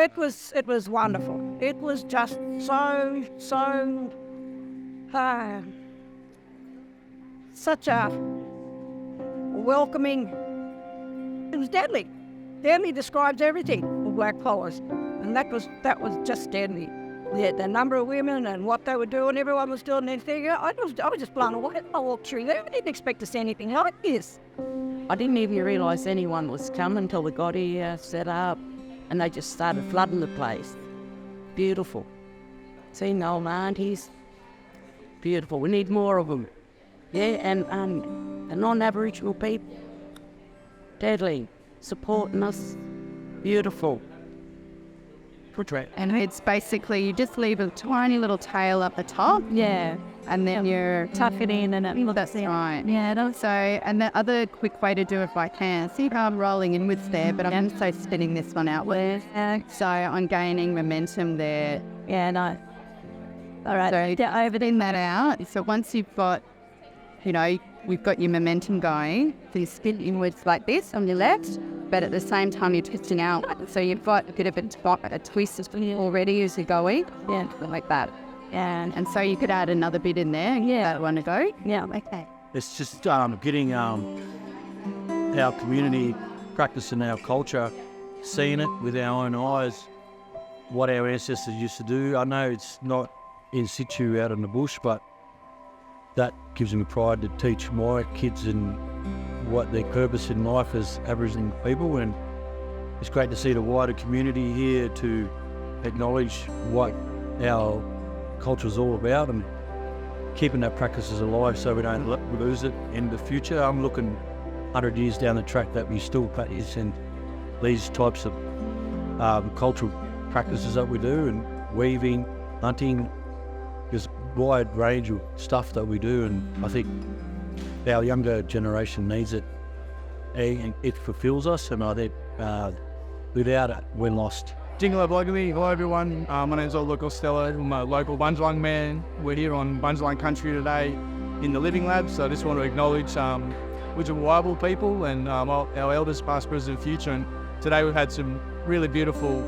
It was wonderful. It was just so such a welcoming. It was deadly. Deadly describes everything for blackfellas, and that was just deadly. The number of women and what they were doing, everyone was doing their thing. I was just blown away. I walked through there. I didn't expect to see anything like this. I didn't even realise anyone was coming until we got here, set up, and they just started flooding the place. Beautiful. Seeing old aunties, beautiful. We need more of them. Yeah, and the non-Aboriginal people, deadly, supporting us, beautiful. And it's basically, you just leave a tiny little tail up the top. Yeah. And then you tuck it in and it that's right. Yeah. So, and the other quick way to do it if I can, see how I'm rolling inwards there, but I'm also spinning this one outwards. Yeah. So I'm gaining momentum there. Yeah, nice. All right, So overspin that out. So once you've got, we've got your momentum going, so you spin inwards like this on your left, but at the same time you're twisting out. So you've got a bit of a twist already as you're going. Yeah. Like that. Yeah. And so you could add another bit in there. Yeah. Want to go? Yeah, okay. It's just getting our community practicing our culture, seeing it with our own eyes, what our ancestors used to do. I know it's not in situ out in the bush, but that gives me pride to teach my kids and what their purpose in life as Aboriginal people, and it's great to see the wider community here to acknowledge what our culture is all about and keeping that practices alive so we don't lose it in the future. I'm looking 100 years down the track that we still practice in these types of cultural practices that we do, and weaving, hunting. There's a wide range of stuff that we do, and I think our younger generation needs it. And it fulfills us, and I think without it, we're lost. Jingala Blogamy, hello everyone. My name is Ola Costello. I'm a local Bundjalung man. We're here on Bundjalung country today in the Living Lab, so I just want to acknowledge Widjabul people and our elders, past, present, future. And today we've had some really beautiful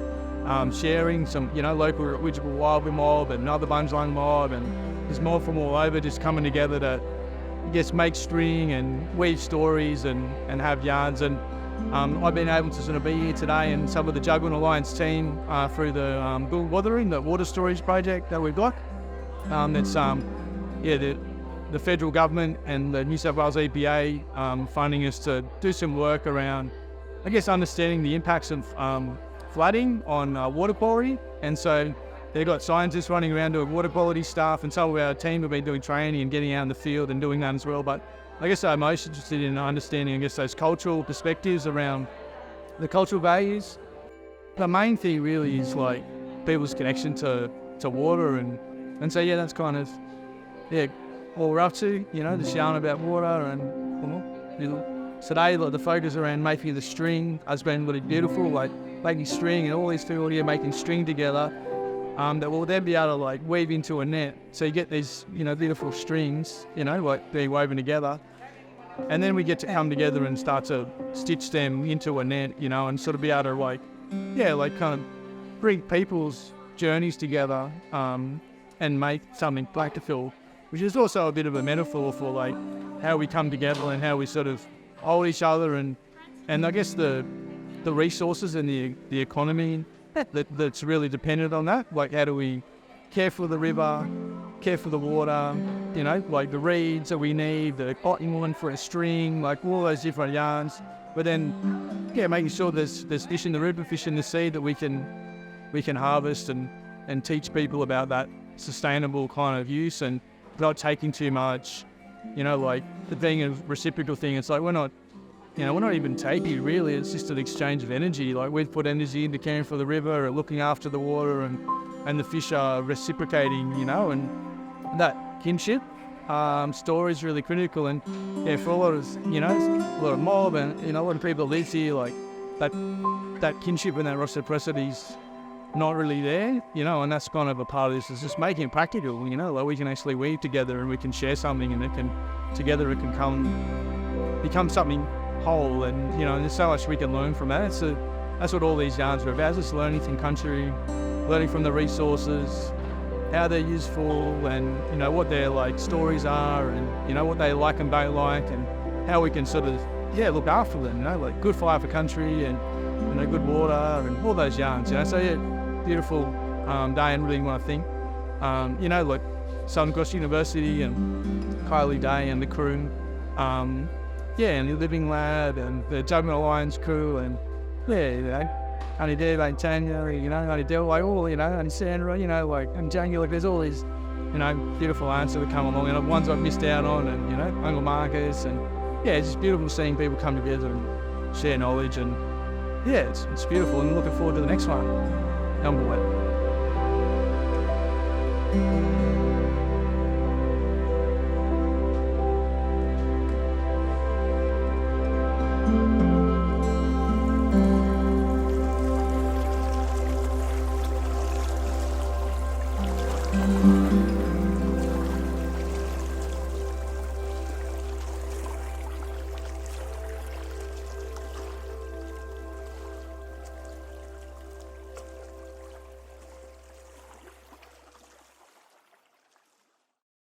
sharing, some local Widjabul Wildwood mob and another Bundjalung mob, and there's more from all over just coming together to make string and weave stories and have yarns. And I've been able to sort of be here today and some of the Juggling Alliance team through the Guung Butherun, the water storage project that we've got. That's the federal government and the New South Wales EPA funding us to do some work around, I guess, understanding the impacts of flooding on water quality. And so they've got scientists running around doing water quality stuff, and some of our team have been doing training and getting out in the field and doing that as well. But I guess I'm most interested in understanding, those cultural perspectives around the cultural values. The main thing really is people's connection to water, and so that's kind of all we're up to. Just yarn about water, and today the focus around making the string has been really beautiful, making string, and all these people here making string together. That will then be able to weave into a net. So you get these, beautiful strings, being woven together. And then we get to come together and start to stitch them into a net, and sort of be able to kind of bring people's journeys together and make something practical, which is also a bit of a metaphor for how we come together and how we sort of hold each other, and I guess the resources and the economy that's really dependent on that. How do we care for the river, care for the water, the reeds that we need, the cotton one for a string, all those different yarns. But then, making sure there's fish in the river, fish in the sea that we can harvest and teach people about that sustainable kind of use and not taking too much, the being a reciprocal thing. It's we're not even taking really, it's just an exchange of energy. We've put energy into caring for the river or looking after the water, and the fish are reciprocating, and that kinship story is really critical. And for a lot of, a lot of mob and, a lot of people that live here, that kinship and that reciprocity's not really there, and that's kind of a part of this, is just making it practical, we can actually weave together and we can share something, and it can become something whole, and there's so much we can learn from that. That's that's what all these yarns are about, just learning from country, learning from the resources, how they're useful, and what their stories are, and what they like and don't like, and how we can sort of look after them, like good fire for country, and good water, and all those yarns, So beautiful day, and really want to thank like Southern Cross University and Kylie Day and the crew, and the Living Lab and the Judgment Alliance crew, and Aunty Deb, Aunty Tanya, Aunty Del, Aunty Sandra, and Jacqui, there's all these, beautiful aunts that have come along, and ones I've missed out on, and, Uncle Marcus, and, it's just beautiful seeing people come together and share knowledge, and, it's beautiful, and looking forward to the next one. Number one. Thank you.